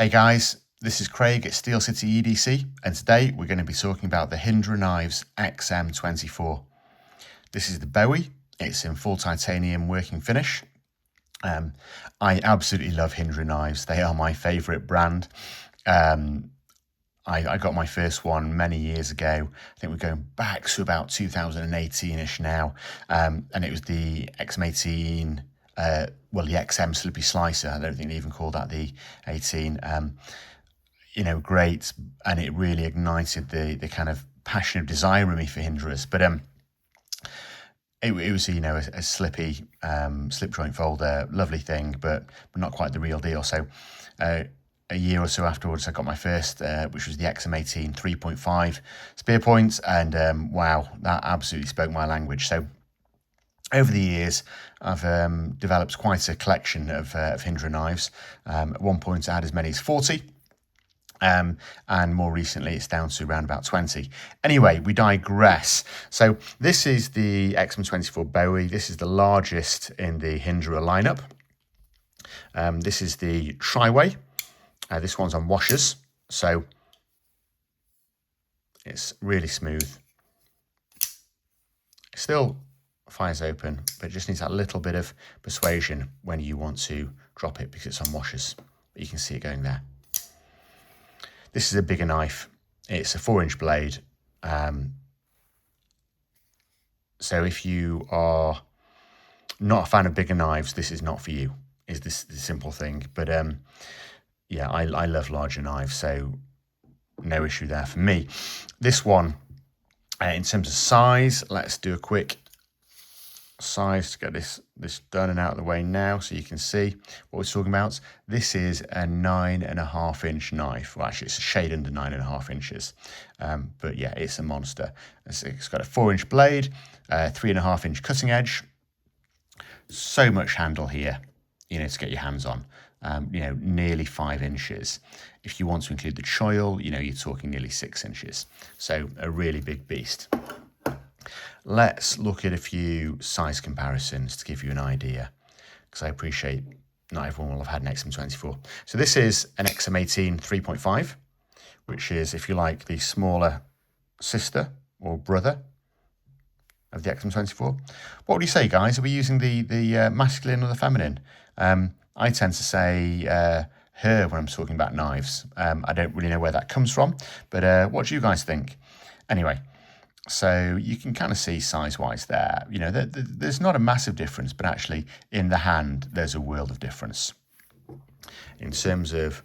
Hey guys, this is Craig at Steel City EDC, and today we're going to be talking about the Hinderer XM24. This is the Bowie. It's in full titanium working finish. I absolutely love Hinderer knives. They are my favourite brand. I got my first one many years ago. I think we're going back to about 2018-ish now, and it was the XM18. The XM Slippy Slicer. I don't think they even called that the 18. Great, and it really ignited the kind of passion of desire in me for Hinderers. But it was a slippy slip joint folder, lovely thing, but not quite the real deal. So a year or so afterwards, I got my first, which was the XM18 3.5 spear point, and wow, that absolutely spoke my language. So over the years, I've developed quite a collection of Hinderer knives. At one point, I had as many as 40. And more recently, it's down to around about 20. Anyway, we digress. So this is the XM24 Bowie. This is the largest in the Hinderer lineup. This is the Tri-Way. This one's on washers, so it's really smooth. Still fires open, but it just needs that little bit of persuasion when you want to drop it because it's on washers. But you can see it going there. This is a bigger knife. It's a 4-inch blade. So if you are not a fan of bigger knives, this is not for you, is this the simple thing. But yeah, I love larger knives, so no issue there for me. This one, in terms of size, let's do a quick size to get this done and out of the way now so you can see what we're talking about. This is a 9.5-inch knife. Well, actually, it's a shade under 9.5 inches. But yeah, it's a monster. It's got a 4-inch blade, 3.5-inch cutting edge. So much handle here, to get your hands on. Nearly 5 inches. If you want to include the choil, you're talking nearly 6 inches. So a really big beast. Let's look at a few size comparisons to give you an idea, because I appreciate not everyone will have had an XM24. So this is an XM18 3.5, which is, if you like, the smaller sister or brother of the XM24. What would you say, guys? Are we using the masculine or the feminine? I tend to say her when I'm talking about knives. I don't really know where that comes from, but what do you guys think? Anyway, so you can kind of see size-wise there. There's not a massive difference, but actually in the hand, there's a world of difference. In terms of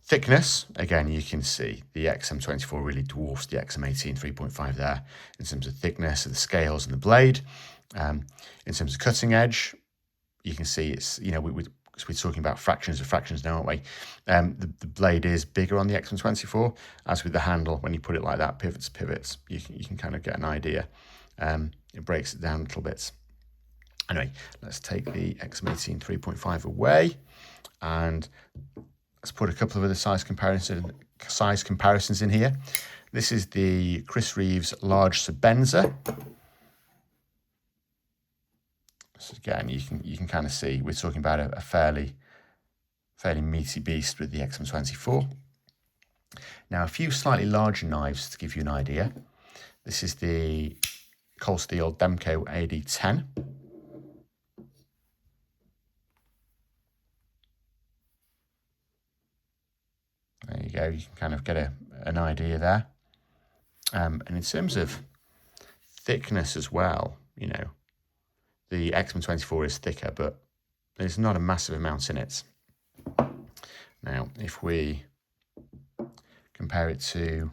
thickness, again, you can see the XM24 really dwarfs the XM18 3.5 there in terms of thickness of the scales and the blade. In terms of cutting edge, you can see it's, we're talking about fractions of fractions now, aren't we? The blade is bigger on the XM24, as with the handle. When you put it like that, pivots, you can kind of get an idea. It breaks it down a little bit. Anyway, let's take the XM18 3.5 away, and let's put a couple of other size comparisons in here. This is the Chris Reeves Large Sebenza. So again, you can kind of see we're talking about a fairly meaty beast with the XM24. Now, a few slightly larger knives to give you an idea. This is the Cold Steel Demco AD10. There you go. You can kind of get an idea there. And in terms of thickness as well, the XM24 is thicker, but there's not a massive amount in it. Now, if we compare it to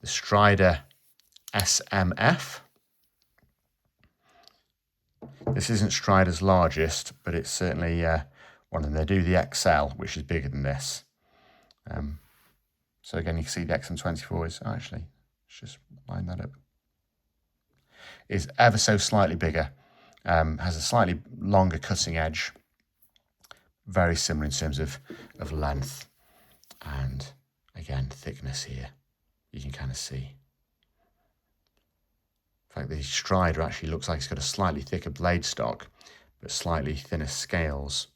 the Strider SMF, this isn't Strider's largest, but it's certainly one of them. They do the XL, which is bigger than this. So again, you can see the XM24 is actually, let's just line that up, is ever so slightly bigger. Has a slightly longer cutting edge, very similar in terms of length, and again, thickness here, you can kind of see. In fact, the Strider actually looks like it's got a slightly thicker blade stock, but slightly thinner scales.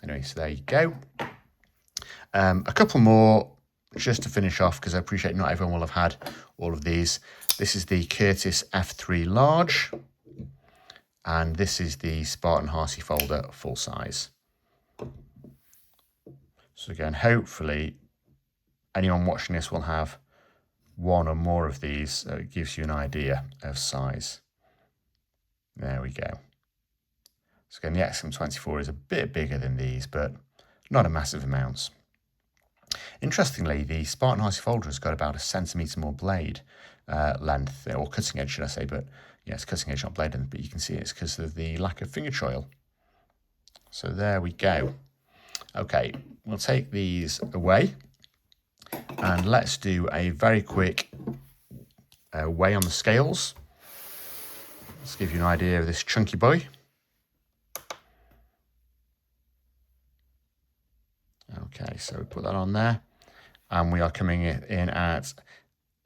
Anyway, so there you go. A couple more just to finish off, because I appreciate not everyone will have had all of these. This is the Curtis F3 large, and this is the Spartan Hearty folder full size. So again, hopefully anyone watching this will have one or more of these, so it gives you an idea of size. There we go. So again, the XM24 is a bit bigger than these, but not a massive amount. Interestingly, the Spartan Hearty folder has got about 1 centimetre more blade length, or cutting edge, should I say, but yeah, it's cutting edge, not blade length, but you can see it's because of the lack of finger choil. So there we go. Okay, we'll take these away and let's do a very quick weigh on the scales. Let's give you an idea of this chunky boy. Okay, so we put that on there, and we are coming in at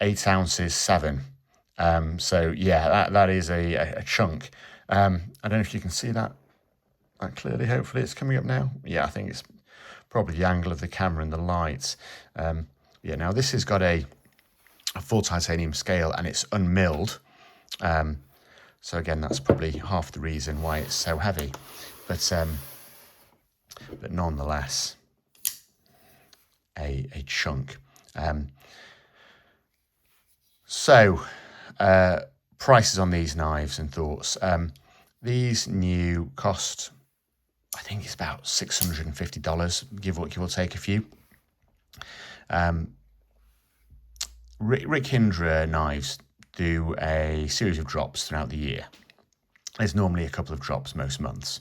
8 ounces 7. So yeah, that is a chunk. I don't know if you can see that clearly. Hopefully it's coming up now. Yeah, I think it's probably the angle of the camera and the lights. Yeah, now this has got a full titanium scale and it's unmilled. So again, that's probably half the reason why it's so heavy. But nonetheless, a chunk. Prices on these knives and thoughts. These new cost, I think it's about $650, give or take a few. Rick Hinderer knives do a series of drops throughout the year. There's normally a couple of drops most months.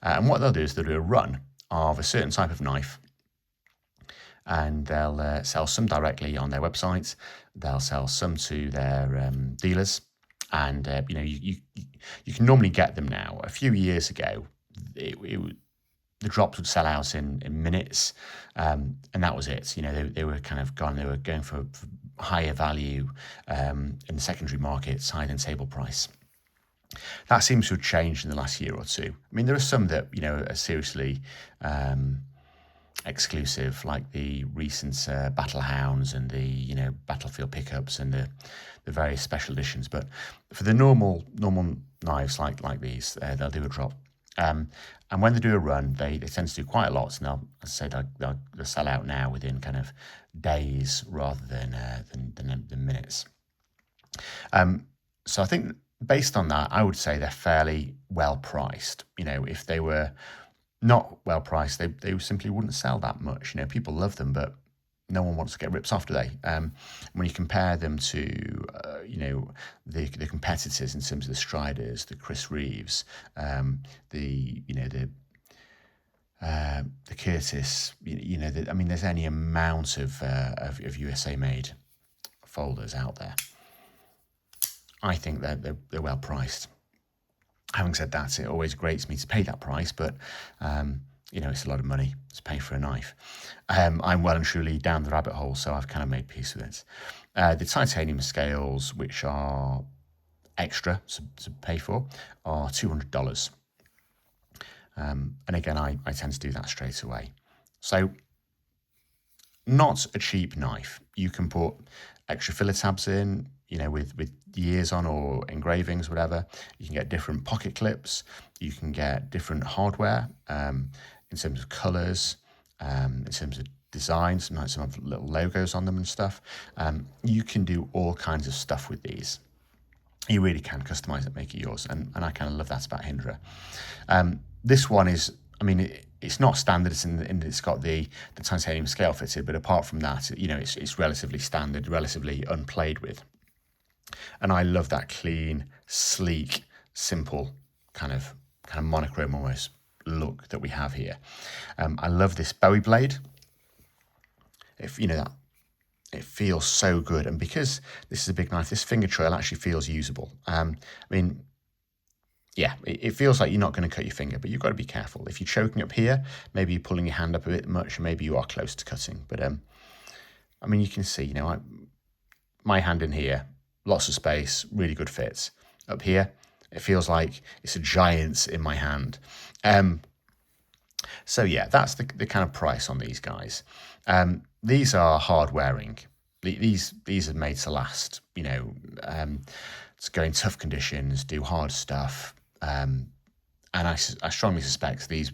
And what they'll do is they'll do a run of a certain type of knife, and they'll sell some directly on their websites. They'll sell some to their dealers, and you can normally get them now. A few years ago, the drops would sell out in minutes, and that was it. They were kind of gone. They were going for higher value in the secondary markets, higher than table price. That seems to have changed in the last year or two. I mean, there are some that are seriously exclusive, like the recent Battle Hounds and the Battlefield pickups and the various special editions. But for the normal knives like these, they'll do a drop. And when they do a run, they tend to do quite a lot. And they'll sell out now within kind of days rather than minutes. So I think based on that, I would say they're fairly well priced. If they were not well priced, they simply wouldn't sell that much. People love them, but no one wants to get rips off, do they? When you compare them to the competitors in terms of the Striders, the Chris Reeves, the Curtis, there's any amount of USA made folders out there. I think they're well priced. Having said that, it always grates me to pay that price, but it's a lot of money to pay for a knife. I'm well and truly down the rabbit hole, so I've kind of made peace with it. The titanium scales, which are extra to pay for, are $200. And again, I tend to do that straight away. So, not a cheap knife. You can put extra filler tabs in, with years on, or engravings, whatever. You can get different pocket clips. You can get different hardware in terms of colours, in terms of designs, some have little logos on them and stuff. You can do all kinds of stuff with these. You really can customise it, make it yours, and I kind of love that about Hinderer. This one is, it's not standard in that it's got the titanium scale fitted, but apart from that, it's relatively standard, relatively unplayed with. And I love that clean, sleek, simple kind of monochrome almost look that we have here. I love this Bowie blade. It feels so good, and because this is a big knife, this finger choil actually feels usable. It feels like you're not going to cut your finger, but you've got to be careful. If you're choking up here, maybe you're pulling your hand up a bit much, and maybe you are close to cutting. But you can see, my hand in here, lots of space, really good fits. Up here, it feels like it's a giant in my hand. So yeah, that's the kind of price on these guys. These are hard wearing. These are made to last. You know, to go in tough conditions, do hard stuff. And I strongly suspect these,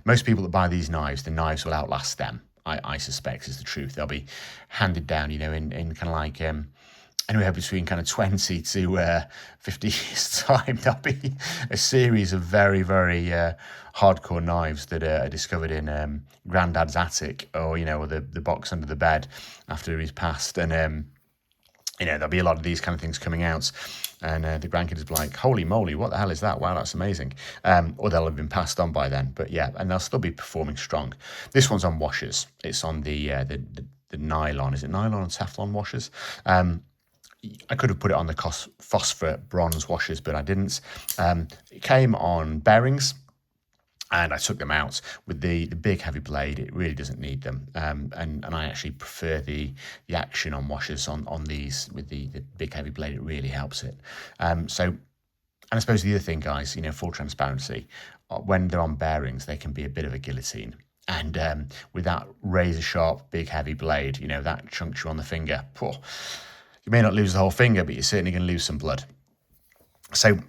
most people that buy these knives, the knives will outlast them. I suspect is the truth. They'll be handed down, you know, in kind of like anywhere between kind of 20 to 50 years time. There'll be a series of very, very hardcore knives that are discovered in Grandad's attic, or, you know, or the box under the bed after he's passed. And you know, there'll be a lot of these kind of things coming out, and the grandkids will be like, holy moly, what the hell is that? Wow, that's amazing. Or they'll have been passed on by then. But yeah, and they'll still be performing strong. This one's on washers. It's on the nylon. Is it nylon and Teflon washers? I could have put it on the phosphor bronze washers, but I didn't. It came on bearings, and I took them out with the big heavy blade. It really doesn't need them, and I actually prefer the action on washers on these with the big heavy blade. It really helps it. So, and I suppose the other thing, guys, you know, full transparency, when they're on bearings, they can be a bit of a guillotine. And with that razor sharp, big heavy blade, you know, that chunks you on the finger. Poor. You may not lose the whole finger, but you're certainly going to lose some blood. So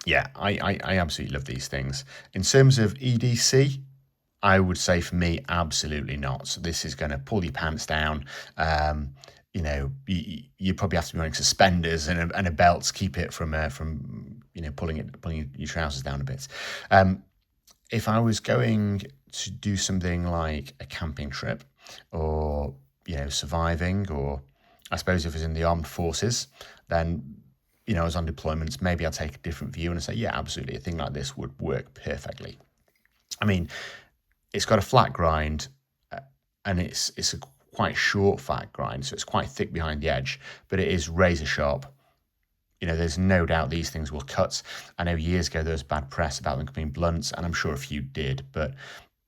yeah, I absolutely love these things. In terms of EDC, I would say for me, absolutely not. So this is going to pull your pants down. You know, you probably have to be wearing suspenders and a belt to keep it from you know, pulling your trousers down a bit. If I was going to do something like a camping trip, or, you know, surviving, or I suppose if it's in the armed forces, then, you know, as on deployments, maybe I'll take a different view and say, yeah, absolutely, a thing like this would work perfectly. I mean, it's got a flat grind, and it's a quite short flat grind, so it's quite thick behind the edge, but it is razor sharp. You know, there's no doubt these things will cut. I know years ago there was bad press about them being blunt, and I'm sure a few did, but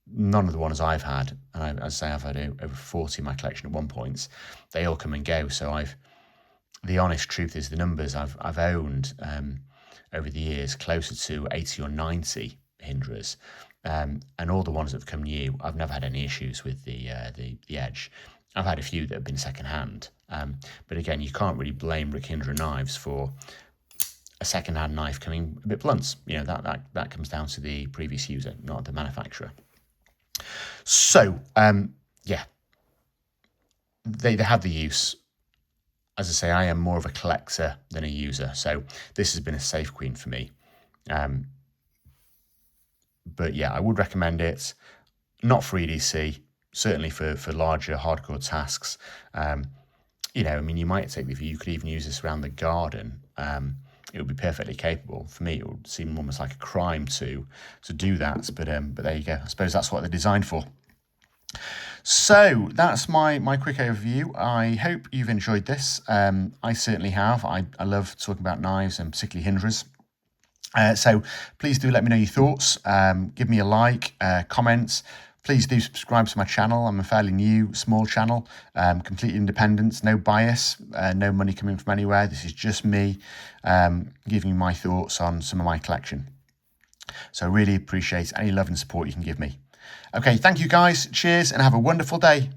none of the ones I've had, and I'd say I've had over 40 in my collection at one point, they all come and go. So the honest truth is, the numbers I've owned over the years, closer to 80 or 90 Hinderers, and all the ones that have come new, I've never had any issues with the edge. I've had a few that have been second-hand, but again, you can't really blame Rick Hinderer knives for a second-hand knife coming a bit blunt. You know, that comes down to the previous user, not the manufacturer. So yeah, they have the use. As I say, I am more of a collector than a user, so this has been a safe queen for me. But yeah, I would recommend it, not for EDC, certainly for larger hardcore tasks. You know, I mean, you might take the view, you could even use this around the garden. It would be perfectly capable. For me, it would seem almost like a crime to do that, but there you go. I suppose that's what they're designed for. So that's my quick overview. I hope you've enjoyed this. I certainly have. I love talking about knives, and particularly Hinderers. So please do let me know your thoughts. Give me a like, comments. Please do subscribe to my channel. I'm a fairly new, small channel, completely independent, no bias, no money coming from anywhere. This is just me giving you my thoughts on some of my collection. So I really appreciate any love and support you can give me. Okay, thank you guys. Cheers, and have a wonderful day.